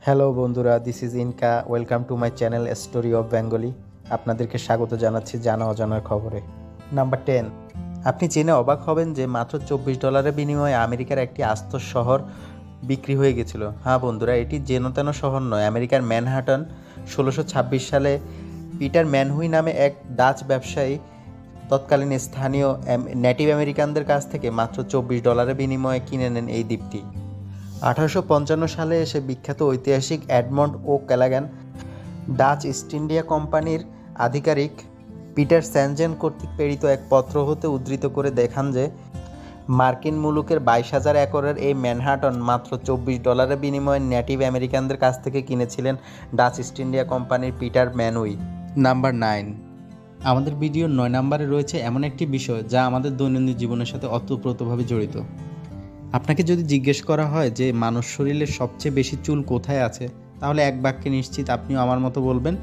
Hello বন্ধুরা, this is Inca. Welcome to my channel story of Bengali. আপনাদেরকে স্বাগত জানাচ্ছি জানা অজানার খবরে। নাম্বার 10। আপনি জেনে অবাক হবেন যে মাত্র $24 বিনিময়ে আমেরিকার একটি আস্ত শহর বিক্রি হয়ে গেছিল। হ্যাঁ বন্ধুরা, এটি যেন তেন শহর নয়, আমেরিকার ম্যানহাটন। 1626 সালে পিটার ম্যানহুই নামে এক ডাচ ব্যবসায়ী তৎকালীন স্থানীয় নেটিভ আমেরিকানদের কাছ থেকে মাত্র $24 বিনিময়ে কিনে নেন এই দ্বীপটি। 1855 সালে এসে বিখ্যাত ঐতিহাসিক এডমন্ড ও ক্যালাগান ডাচ ইস্ট ইন্ডিয়া কোম্পানির আধিকারিক পিটার স্যানজেন কর্তৃক প্রেরিত এক পত্র হতে উদ্ধৃত করে দেখান যে মার্কিন মুলুকের 22,000 একরের এই ম্যানহাটন মাত্র $24 বিনিময়ে নেটিভ আমেরিকানদের কাছ থেকে কিনেছিলেন ডাচ ইস্ট ইন্ডিয়া কোম্পানির পিটার ম্যানহুই। নাম্বার 9। আমাদের ভিডিওর 9 নম্বরে রয়েছে এমন একটি বিষয় যা আমাদের দৈনন্দিন জীবনের সাথে ওতপ্রোতভাবে জড়িত। আপনাকে যদি জিজ্ঞেস করা হয় যে মানুষ শরীরের সবচেয়ে বেশি চুল কোথায় আছে, তাহলে এক বাক্যে নিশ্চিত আপনিও আমার মতো বলবেন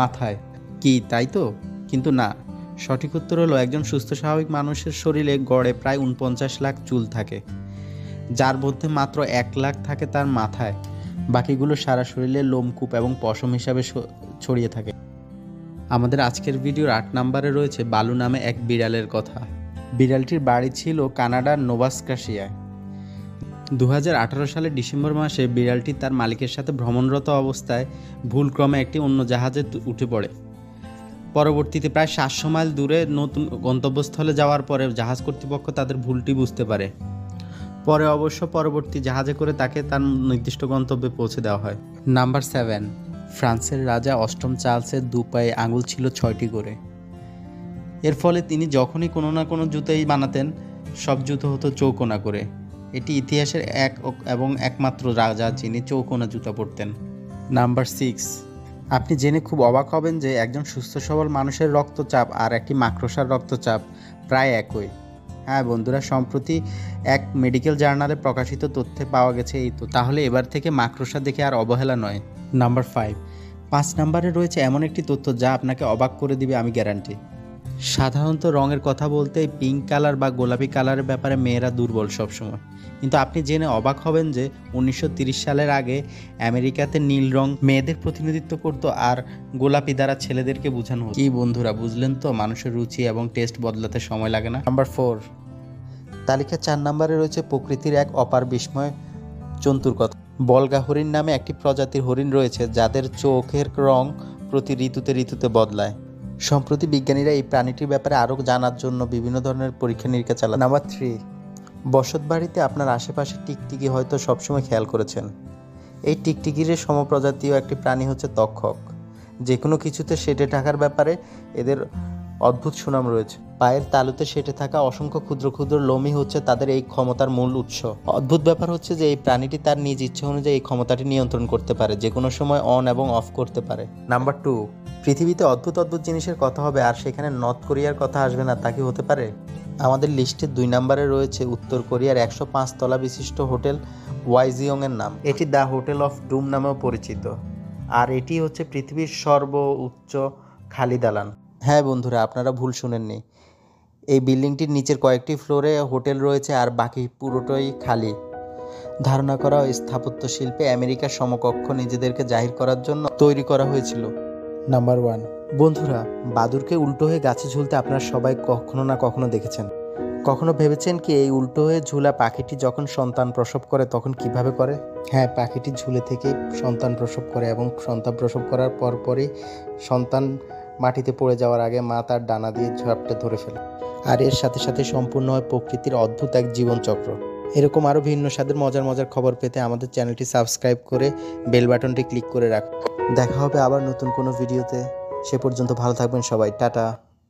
মাথায়। কি তাই তো? কিন্তু না, সঠিক উত্তর হলো একজন সুস্থ স্বাভাবিক মানুষের শরীরে গড়ে প্রায় 49 লাখ চুল থাকে, যার মধ্যে মাত্র 1 লাখ থাকে তার মাথায়। বাকিগুলো সারা শরীরে লোমকূপ এবং পশম হিসাবে ছড়িয়ে থাকে। আমাদের আজকের ভিডিওর 8 নম্বরে রয়েছে বালু নামে এক বিড়ালের কথা। বিড়ালটির বাড়ি ছিল কানাডার নোভা স্কটিয়ায়। 2018 সালের ডিসেম্বর মাসে বিড়ালটি তার মালিকের সাথে ভ্রমণরত অবস্থায় ভুলক্রমে একটি অন্য জাহাজে উঠে পড়ে। পরবর্তীতে প্রায় 700 মাইল দূরে নতুন গন্তব্যস্থলে যাওয়ার পরে জাহাজ কর্তৃপক্ষ তাদের ভুলটি বুঝতে পারে। পরে অবশ্য পরবর্তী জাহাজে করে তাকে তার নির্দিষ্ট গন্তব্যে পৌঁছে দেওয়া হয়। নাম্বার 7। ফ্রান্সের রাজা অষ্টম চার্লসের দুপায়ে আঙুল ছিল 6টি করে। এর ফলে তিনি যখনই কোনো না কোনো জুতোই বানাতেন, সব জুতো হতো চৌকোনা করে। এটি ইতিহাসের এক এবং একমাত্র রাজা যিনি চৌকোনা জুতা পরতেন। নাম্বার 6। আপনি জেনে খুব অবাক হবেন যে একজন সুস্থ সবল মানুষের রক্তচাপ আর একটি মাকড়সার রক্তচাপ প্রায় একই। হ্যাঁ বন্ধুরা, সম্প্রতি এক মেডিকেল জার্নালে প্রকাশিত তথ্যে পাওয়া গেছে এই তো। তাহলে এবার থেকে মাকড়সা দেখে আর অবহেলা নয়। নাম্বার 5 নম্বরে রয়েছে এমন একটি তথ্য যা আপনাকে অবাক করে দিবে, আমি গ্যারান্টি। সাধারণত রঙের কথা বলতেই পিঙ্ক কালার বা গোলাপি কালারের ব্যাপারে মেয়েরা দুর্বল সবসময়, কিন্তু আপনি জেনে অবাক হবেন যে 1930 সালের আগে আমেরিকাতে নীল রং মেয়েদের প্রতিনিধিত্ব করত আর গোলাপি দ্বারা ছেলেদেরকে বোঝানো হতো। কি বন্ধুরা, বুঝলেন তো? মানুষের রুচি এবং টেস্ট বদলাতে সময় লাগে না। নাম্বার 4। তালিকা 4 নম্বরে রয়েছে প্রকৃতির এক অপার বিস্ময় জন্তুর কথা। বলগা হরিণ নামে একটি প্রজাতির হরিণ রয়েছে যাদের চোখের রং প্রতি ঋতুতে বদলায়। সম্প্রতি বিজ্ঞানীরা এই প্রাণীটির ব্যাপারে আরও জানার জন্য বিভিন্ন ধরনের পরীক্ষা নিরীক্ষা চালান। নাম্বার 3। বসত বাড়িতে আপনার আশেপাশে টিকটিকি হয়তো সবসময় খেয়াল করেছেন। এই টিকটিকির সমপ্রজাতীয় একটি প্রাণী হচ্ছে তক্ষক। যে কোনো কিছুতে সেটে থাকার ব্যাপারে এদের অদ্ভুত সুনাম রয়েছে। পায়ের তালুতে সেটে থাকা অসংখ্য ক্ষুদ্র ক্ষুদ্র লোমই হচ্ছে তাদের এই ক্ষমতার মূল উৎস। অদ্ভুত ব্যাপার হচ্ছে যে এই প্রাণীটি তার নিজ ইচ্ছে অনুযায়ী এই ক্ষমতাটি নিয়ন্ত্রণ করতে পারে, যে কোনো সময় অন এবং অফ করতে পারে। নাম্বার 2। পৃথিবীতে অদ্ভুত জিনিসের কথা হবে আর সেখানে নর্থ কোরিয়ার কথা আসবে না, তা কি হতে পারে? আমাদের লিস্টে 2 নম্বরে রয়েছে উত্তর কোরিয়ার 105 তলা বিশিষ্ট হোটেল ওয়াইজিয়ং এর নাম। এটি দ্য হোটেল অফ ডুম নামেও পরিচিত, আর এটি হচ্ছে পৃথিবীর সর্বোচ্চ খালি দালান। হ্যাঁ বন্ধুরা, আপনারা ভুল শুনেননি। এই বিল্ডিংটির নিচের কয়েকটি ফ্লোরে হোটেল রয়েছে আর বাকি পুরোটাই খালি। ধারণা করা হয় স্থাপত্য শিল্পে আমেরিকার সমকক্ষ নিজেদেরকে জাহির করার জন্য তৈরি করা হয়েছিল। নাম্বার 1। বন্ধুরা, বাদুড়কে উল্টো হয়ে গাছে ঝুলতে আপনারা সবাই কখনো না কখনো দেখেছেন। কখনো ভেবেছেন কি এই উল্টো হয়ে ঝুলা পাখিটি যখন সন্তান প্রসব করে তখন কিভাবে করে? হ্যাঁ, পাখিটি ঝুলে থেকে সন্তান প্রসব করে এবং সন্তান প্রসব করার পরপরই সন্তান মাটিতে পড়ে যাওয়ার আগে মা তার ডানা দিয়ে ঝাপটে ধরে ফেলে। আর এর সাথে সাথে সম্পূর্ণ হয় প্রকৃতির অদ্ভুত এক জীবনচক্র। এরকম আরও ভিন্ন স্বাদের মজার খবর পেতে আমাদের চ্যানেলটি সাবস্ক্রাইব করে বেল বাটনটি ক্লিক করে রাখুন। দেখা হবে আবার নতুন কোনো ভিডিওতে। সে পর্যন্ত ভালো থাকবেন সবাই। টাটা।